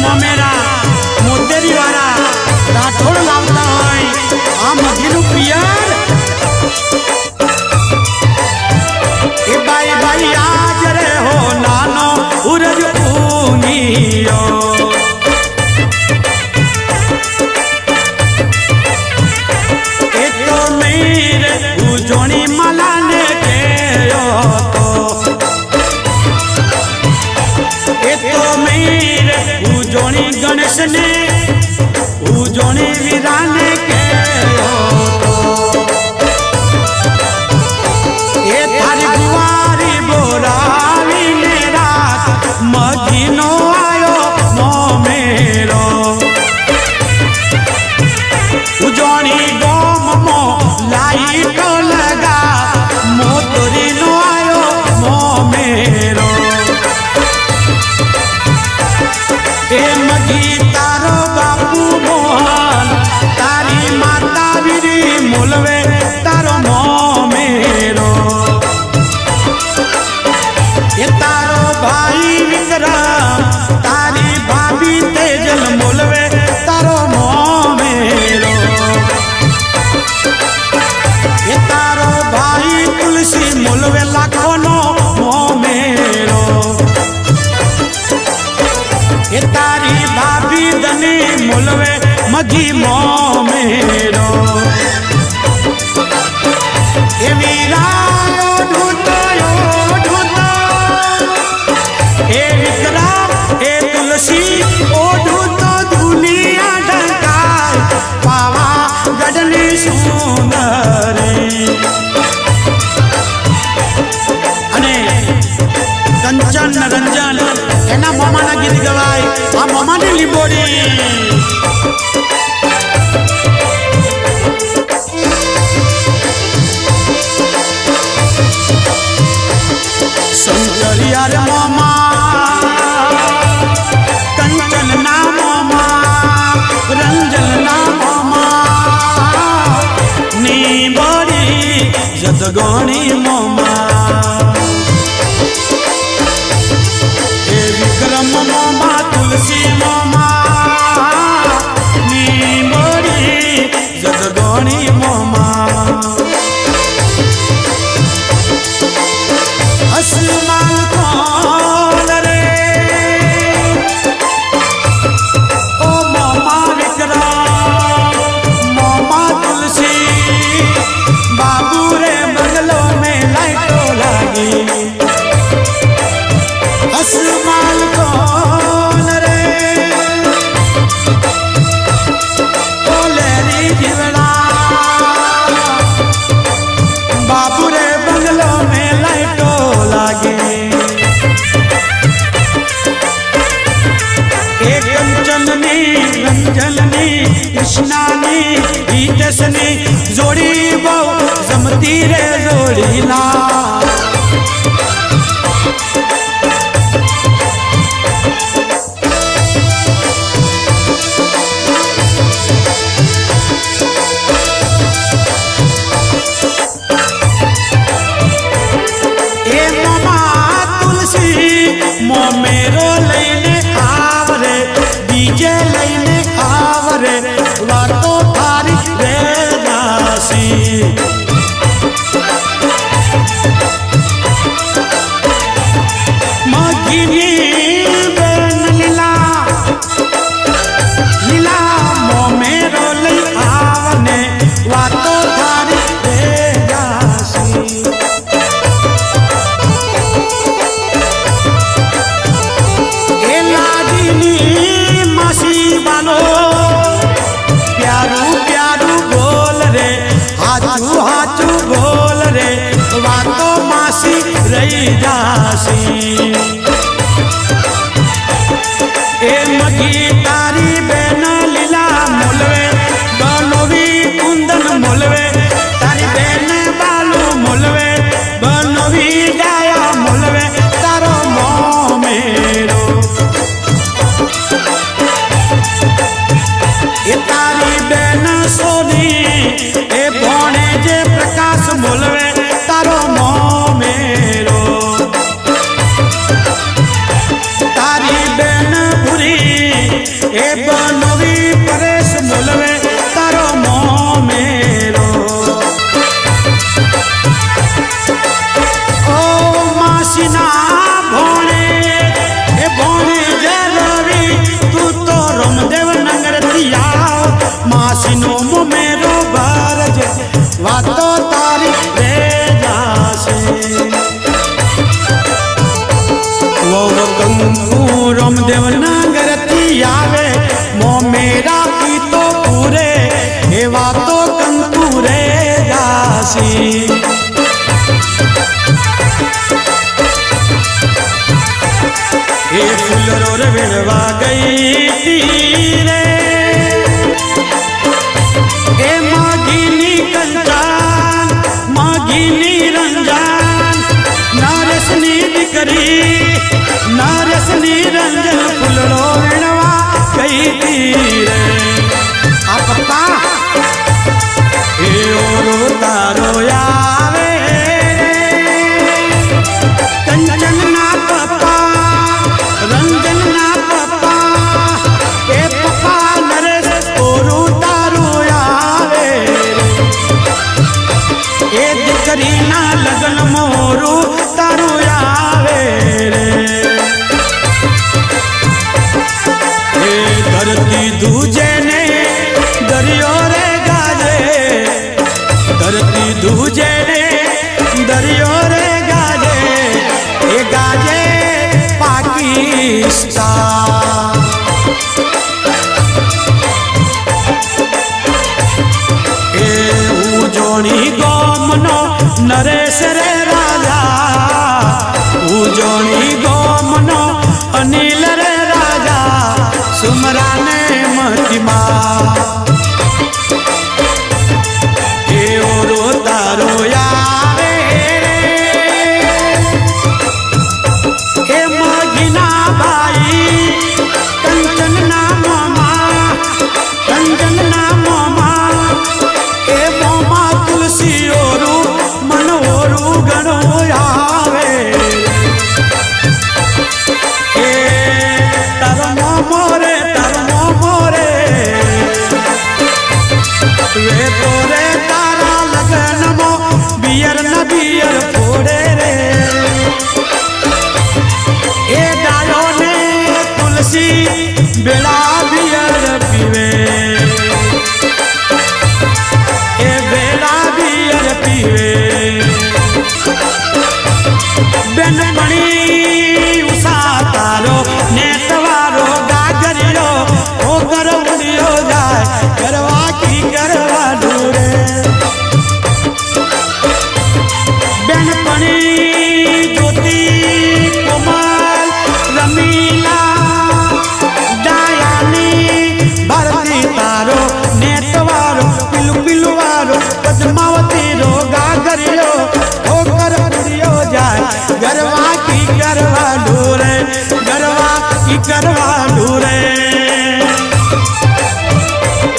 मोमेरा मोतेरी वाला राठौड़ लावता है आ मधीनु पियर ए बाई बाई आज रे हो नानो उरज ऊंगियो ए तो मेरे उजोनी मलाने के उजोनी गणेश ने उजोनी वीराने के ए थारी बुआरी बोरावी ने रात मगीनो आयो मोमेरो उजोनी गोम मो लाइटो लगा मोतरी नो आयो मोमेरो ए मगी तारो बापू मोहन तारी माता वीरी मुलवे तारो मोमेरो ए तारो भाई विक्रम तारी भाभी तेजल मुलवे तारो मोमेरो ए तारो भाई तुलसी मुलवे लाखों नो मोमेरो ए तारी भाभी दनी मुलवे मगी मोमेरो ए वीरा ढूंढो ए विक्रम ए तुलसी ओ ढूंढो दुनिया ढंकाय पावा गडनी सुंदरी अने कंचन रंजन एना मोमाना गीत गवाय आ मोमानी लिंबोड़ी शंकरिया रे मोमा कंचन ना मोमा रंजन ना मोमा नी बड़ी जदगोणी मोमा विक्रम मोमा तुलसी मोमा नी मोरी जदगोणी मोमा असमान कौन रे ओ मोमा विक्रम मोमा तुलसी बाबू रे बंगलों में लाइटो लगी असमान कौन रे ओ लेरी जीवड़ा बाबू रे बंगलों में लाइटो लागे एक कंचननी रंजननी कृष्णानी गीतसनी जोड़ी बहु जमती रे जोड़ी ना मोमेरो लैने आवरे डीजे लैने आवरे वातो थारी रे दासी मगिनी बेन लीला लीला मोमेरो लै आवने वातो थारी रे दासी प्यारू प्यारू बोल रे हाचू हाचू बोल रे वातो मासी रही जासी ए मगी तारी बेन लीला मुलवे बनोवी कुंदन मुलवे तारी बेन बालू मुलवे बनोवी गाया मुलवे तारो मोमेरो ए तारी बेन सोनी ए भोणे जे प्रकाश बोलवे तारो मोमेरो तेड़वा गई थी रे ए मागिनी कंचान मागिनी रंजान नारसनी दिकरी नारसनी रंजन फुलड़ो वेणवा गई थी रे आ पप्पा ए ओरो तारो आवे कंचन ना पप्पा रंजन ना पप्पा ए पप्पा नरेश ओरो तारो आवे ए दिकरी ना लगन मोरू तारो आवे रे ए धरती दूजे ने दरियो रे गाजे धरती दूजे ने दरियो रे गाजे ए गाजे पाकिस्तान ए उजोनी गोमनो नरेश रे राजा उजोनी गोमनो अनिल रे राजा सुमरा ने महिमा ए ओरो तारो आवे रे ए मगिना भाई कंचन ना मामा रंजन ना मामा ए मामा तुलसी ओरू मन ओरू गणो आवे ए तारो मोरे वे तोरे तारा लगन मो बियर न बियर फोड़े रे ए डायो ने तुलसी बेड़ा बियर पीवे ए बेड़ा बियर पीवे बेनपणी उषा तारो नेतवारो गागरियो ओ कर उड़ियो जाए करवा की करवा ढूरे बेनपणी ज्योति कोमल रमीला दयानी भारती तारो नेतवारो पिलु पिलुवारो पद्मावती रो गागरियो ओ कर उड़ियो जाए गरवा की करवा ढूरे गरवा की करवा